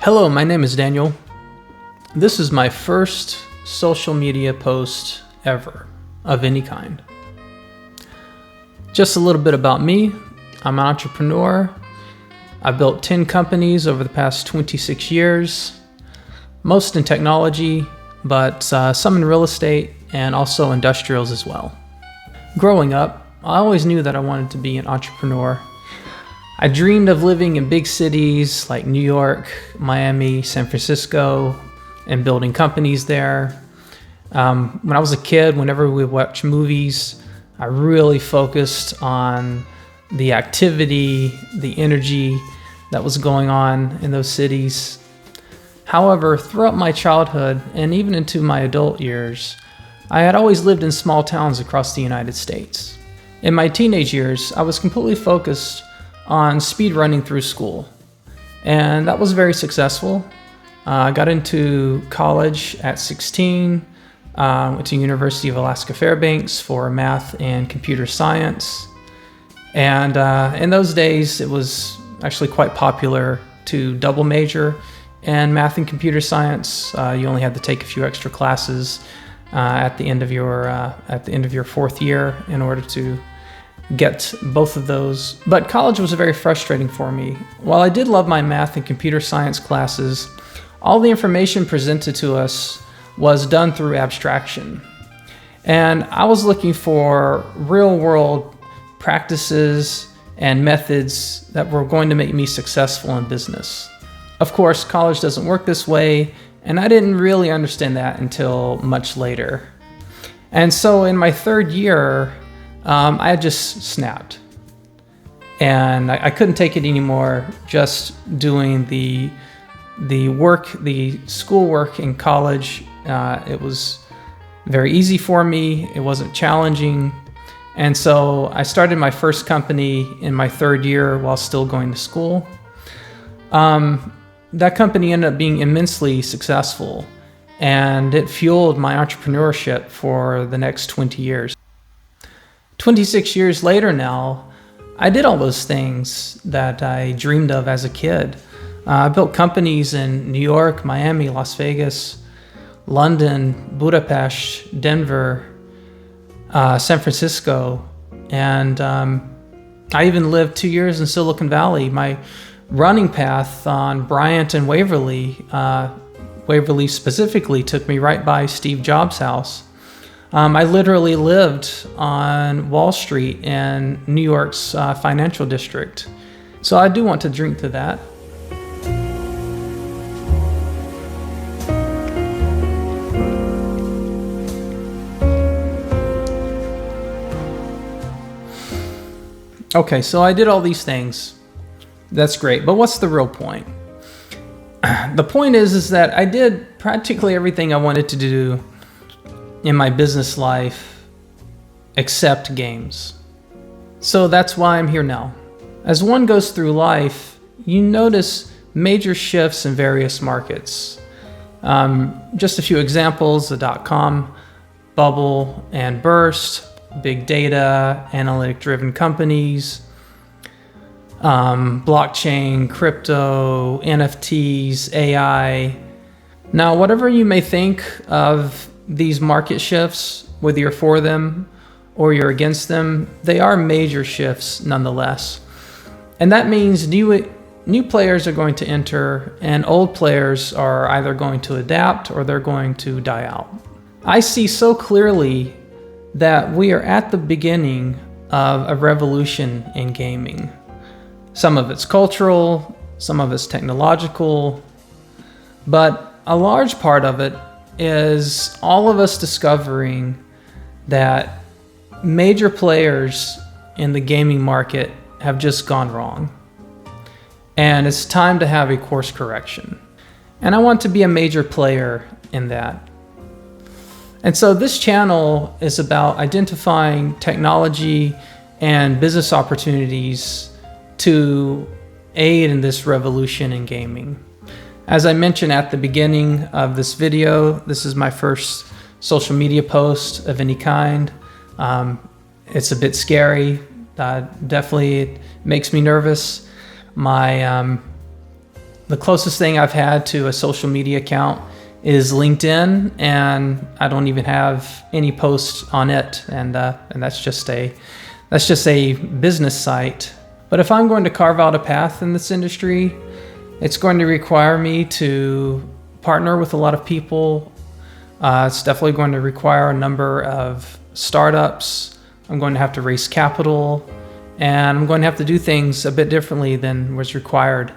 Hello, my name is Daniel. This is my first social media post ever of any kind. Just a little bit about me. I'm an entrepreneur. I've built 10 companies over the past 26 years, most in technology, but some in real estate and also industrials as well. Growing up, I always knew that I wanted to be an entrepreneur. I dreamed of living in big cities like New York, Miami, San Francisco, and building companies there. When I was a kid, whenever we watched movies, I really focused on the activity, the energy that was going on in those cities. However, throughout my childhood and even into my adult years, I had always lived in small towns across the United States. In my teenage years, I was completely focused on speed running through school, and that was very successful. I got into college at 16, went to University of Alaska Fairbanks for math and computer science, and in those days it was actually quite popular to double major in math and computer science. You only had to take a few extra classes at the end of your fourth year in order to get both of those. But college was very frustrating for me. While I did love my math and computer science classes, all the information presented to us was done through abstraction. And I was looking for real world practices and methods that were going to make me successful in business. Of course, college doesn't work this way, and I didn't really understand that until much later. And so in my third year, I had just snapped, and I couldn't take it anymore. Just doing the schoolwork in college, it was very easy for me. It wasn't challenging, and so I started my first company in my third year while still going to school. That company ended up being immensely successful, and it fueled my entrepreneurship for the next 20 years. 26 years later now, I did all those things that I dreamed of as a kid. I built companies in New York, Miami, Las Vegas, London, Budapest, Denver, San Francisco, and I even lived 2 years in Silicon Valley. My running path on Bryant and Waverly specifically took me right by Steve Jobs' house. I literally lived on Wall Street in New York's financial district. So I do want to drink to that. Okay, so I did all these things. That's great, but what's the real point? The point is that I did practically everything I wanted to do in my business life except games. So that's why I'm here now. As one goes through life, you notice major shifts in various markets. Just a few examples: the dot-com bubble and burst, big data, analytic-driven companies, blockchain, crypto, NFTs, AI. Now, whatever you may think of these market shifts, whether you're for them or you're against them, they are major shifts nonetheless. And that means new players are going to enter, and old players are either going to adapt or they're going to die out. I see so clearly that we are at the beginning of a revolution in gaming. Some of it's cultural, some of it's technological, but a large part of it is all of us discovering that major players in the gaming market have just gone wrong. And it's time to have a course correction. And I want to be a major player in that. And so this channel is about identifying technology and business opportunities to aid in this revolution in gaming. As I mentioned at the beginning of this video, this is my first social media post of any kind. It's a bit scary. Definitely it makes me nervous. My The closest thing I've had to a social media account is LinkedIn, and I don't even have any posts on it, and that's just a business site. But if I'm going to carve out a path in this industry, it's going to require me to partner with a lot of people. It's definitely going to require a number of startups. I'm going to have to raise capital, and I'm going to have to do things a bit differently than was required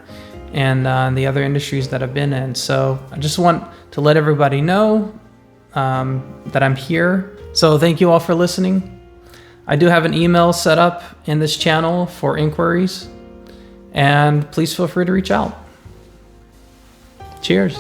in the other industries that I've been in. So I just want to let everybody know that I'm here. So thank you all for listening. I do have an email set up in this channel for inquiries, and please feel free to reach out. Cheers.